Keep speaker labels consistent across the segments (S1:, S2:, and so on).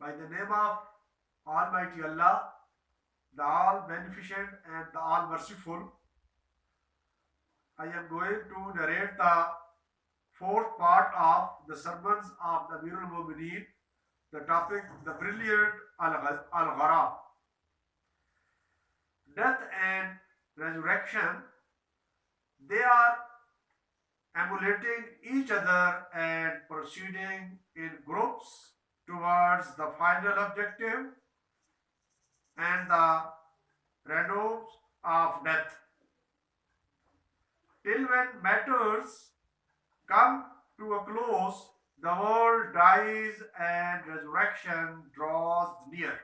S1: By the name of Almighty Allah, the All Beneficent and the All Merciful, I am going to narrate the fourth part of the sermons of the Amirul Mu'mineen, the topic, the brilliant Al-Gharra. Death and resurrection, they are emulating each other and proceeding in groups towards the final objective and the redoubts of death. Till when matters come to a close, the world dies and resurrection draws near.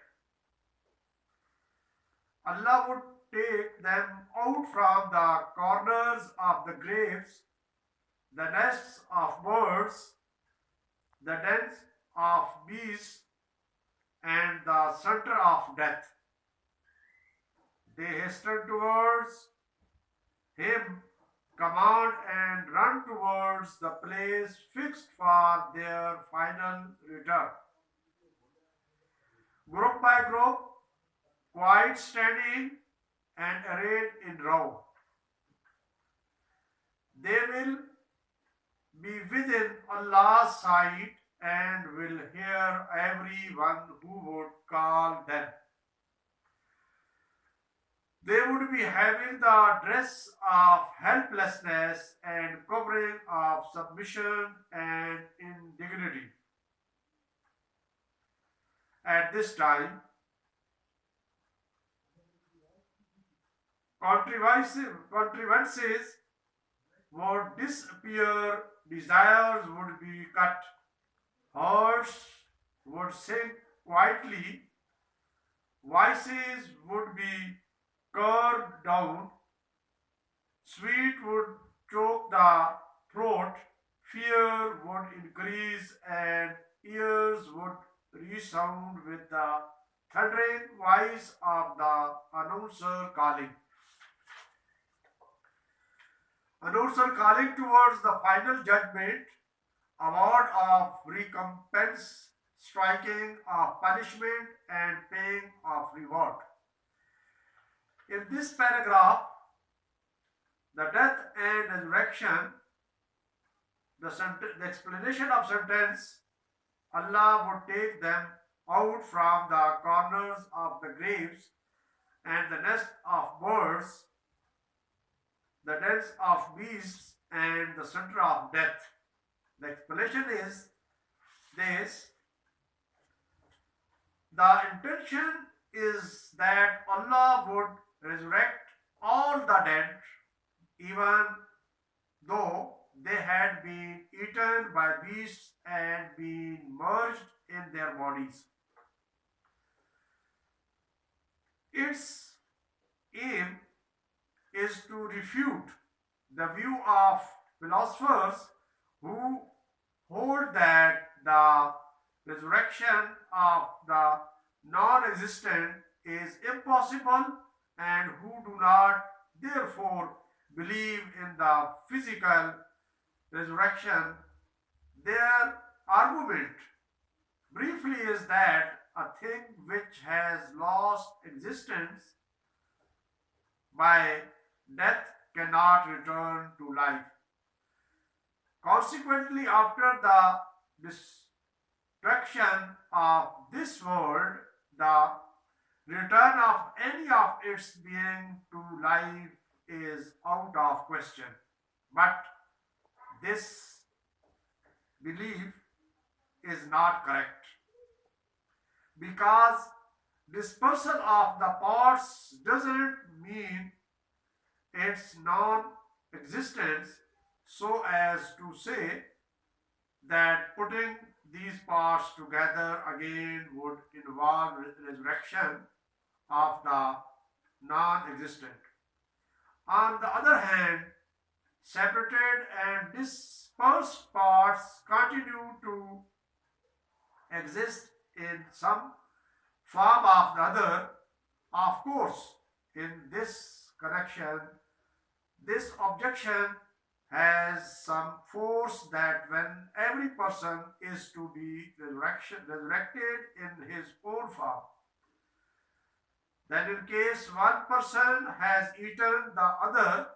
S1: Allah would take them out from the corners of the graves, the nests of birds, the dens of beasts, and the center of death. They hasten towards him, command and run towards the place fixed for their final return. Group by group, quite standing and arrayed in row. They will be within Allah's sight and will hear everyone who would call them. They would be having the dress of helplessness and covering of submission and indignity. At this time, contrivances would disappear, desires would be cut, hearts would sink quietly, voices would be curved down, sweat would choke the throat, fear would increase, and ears would resound with the thundering voice of the announcer calling. Announcer calling towards the final judgment, award of recompense, striking of punishment, and paying of reward. In this paragraph, the death and resurrection, the explanation of sentence, Allah would take them out from the corners of the graves and the nest of birds, the dens of beasts, and the center of death. The explanation is this: the intention is that Allah would resurrect all the dead, even though they had been eaten by beasts and been merged in their bodies. Its aim is to refute the view of philosophers who hold that the resurrection of the non-existent is impossible and who do not therefore believe in the physical resurrection. Their argument briefly is that a thing which has lost existence by death cannot return to life. Consequently, after the destruction of this world, the return of any of its being to life is out of question. But this belief is not correct, because dispersal of the parts doesn't mean its non-existence, so as to say that putting these parts together again would involve resurrection of the non-existent. On the other hand, separated and dispersed parts continue to exist in some form of the other. Of course, in this connection, this objection has some force that when every person is to be resurrected in his own form, then in case one person has eaten the other,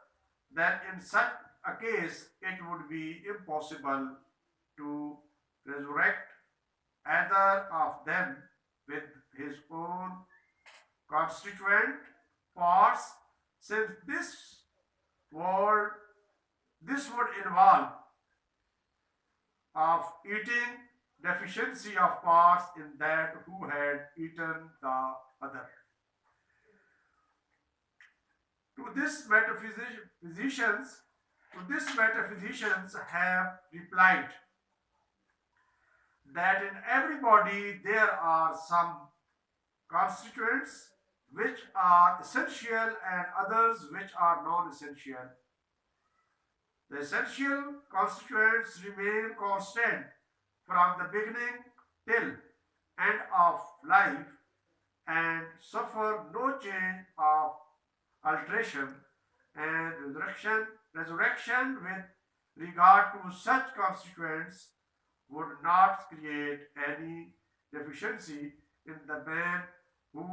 S1: then in such a case it would be impossible to resurrect either of them with his own constituent parts, since world this would involve of eating deficiency of parts in that who had eaten the other. To this metaphysicians, metaphysicians have replied that in every body there are some constituents which are essential and others which are non-essential. The essential constituents remain constant from the beginning till end of life and suffer no change of alteration, and resurrection with regard to such constituents would not create any deficiency in the man who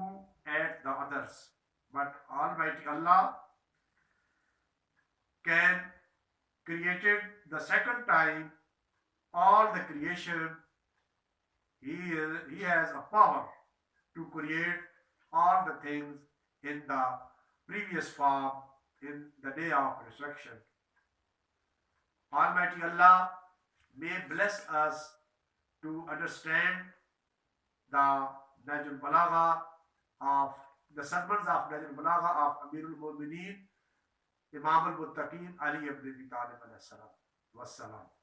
S1: ate the others. But Almighty Allah can created the second time all the creation. He has a power to create all the things in the previous form in the day of resurrection. Almighty Allah may bless us to understand the Najul Balagha of the sermons of Najul Balagha of Amirul Mu'mineen Imam al-Muttaqin Ali ibn Abi Talib alayhi salam. Wassalam.